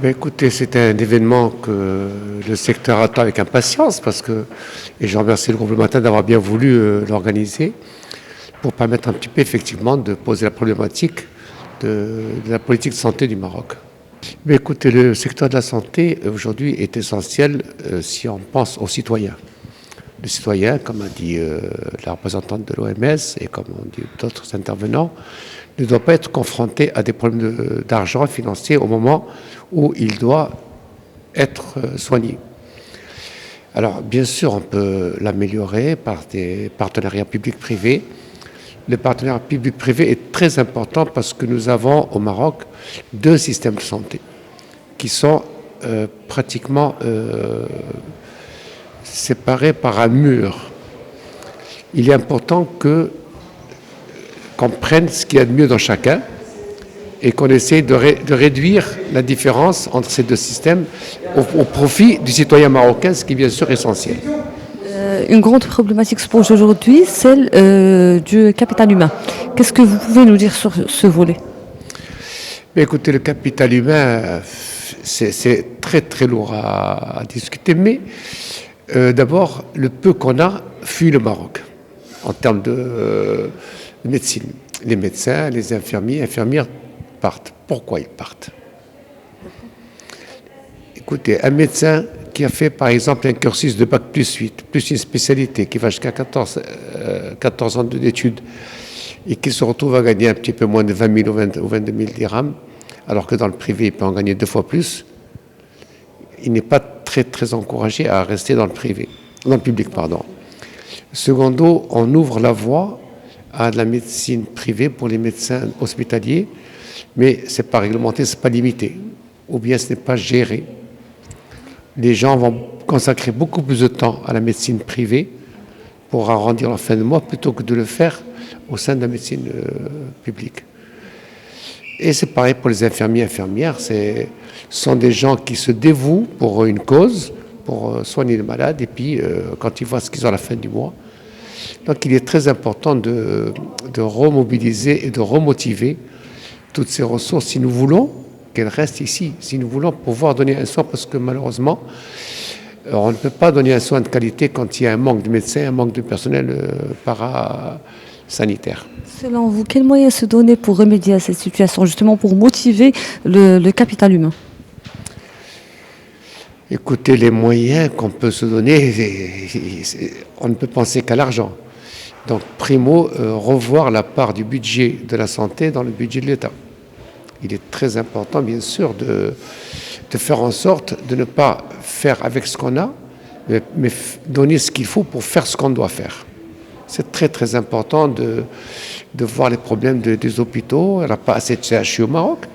Écoutez, c'est un événement que le secteur attend avec impatience et je remercie le groupe Le Matin d'avoir bien voulu l'organiser pour permettre un petit peu effectivement de poser la problématique de la politique de santé du Maroc. Écoutez, le secteur de la santé aujourd'hui est essentiel si on pense aux citoyens. Le citoyen, comme a dit la représentante de l'OMS et comme ont dit d'autres intervenants, ne doit pas être confronté à des problèmes d'argent financier au moment où il doit être soigné. Alors, bien sûr, on peut l'améliorer par des partenariats publics-privés. Le partenariat public-privé est très important parce que nous avons au Maroc deux systèmes de santé qui sont pratiquement séparés par un mur. Il est important qu'on prenne ce qu'il y a de mieux dans chacun et qu'on essaie de réduire la différence entre ces deux systèmes au profit du citoyen marocain, ce qui est bien sûr essentiel. Une grande problématique se pose aujourd'hui, celle du capital humain. Qu'est-ce que vous pouvez nous dire sur ce volet ? Écoutez, le capital humain, c'est très très lourd à discuter, mais d'abord, le peu qu'on a fuit le Maroc en termes de médecine. Les médecins, les infirmières partent. Pourquoi ils partent ? Écoutez, un médecin qui a fait par exemple un cursus de bac plus 8, plus une spécialité, qui va jusqu'à 14 ans d'études et qui se retrouve à gagner un petit peu moins de 20 000 ou 22 000 dirhams, alors que dans le privé, il peut en gagner 2 fois plus, il n'est pas très très encouragé à rester dans le public. Secondo, on ouvre la voie à de la médecine privée pour les médecins hospitaliers, mais ce n'est pas réglementé, ce n'est pas limité, ou bien ce n'est pas géré. Les gens vont consacrer beaucoup plus de temps à la médecine privée pour arrondir leur fin de mois plutôt que de le faire au sein de la médecine publique. Et c'est pareil pour les infirmières. Ce sont des gens qui se dévouent pour une cause, pour soigner les malades, et puis quand ils voient ce qu'ils ont à la fin du mois. Donc il est très important de remobiliser et de remotiver toutes ces ressources si nous voulons qu'elles restent ici, si nous voulons pouvoir donner un soin, parce que malheureusement, on ne peut pas donner un soin de qualité quand il y a un manque de médecins, un manque de personnel parasanitaire. Selon vous, quels moyens se donner pour remédier à cette situation, justement pour motiver le capital humain ? Écoutez, les moyens qu'on peut se donner, on ne peut penser qu'à l'argent. Donc, primo, revoir la part du budget de la santé dans le budget de l'État. Il est très important, bien sûr, de faire en sorte de ne pas faire avec ce qu'on a, mais donner ce qu'il faut pour faire ce qu'on doit faire. C'est très, très important de voir les problèmes des hôpitaux. Il n'y a pas assez de CHU au Maroc.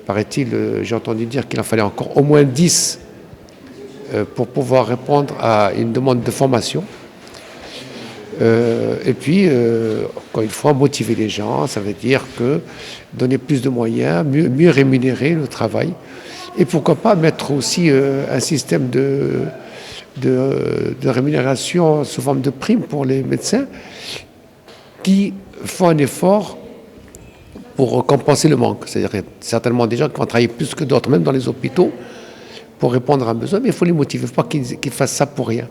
Paraît-il, j'ai entendu dire qu'il en fallait encore au moins 10 pour pouvoir répondre à une demande de formation. Et puis, encore une fois, motiver les gens, ça veut dire que donner plus de moyens, mieux rémunérer le travail. Et pourquoi pas mettre aussi un système de rémunération sous forme de prime pour les médecins qui font un effort pour compenser le manque. C'est-à-dire qu'il y a certainement des gens qui vont travailler plus que d'autres, même dans les hôpitaux, pour répondre à un besoin, mais il faut les motiver, il ne faut pas qu'ils fassent ça pour rien.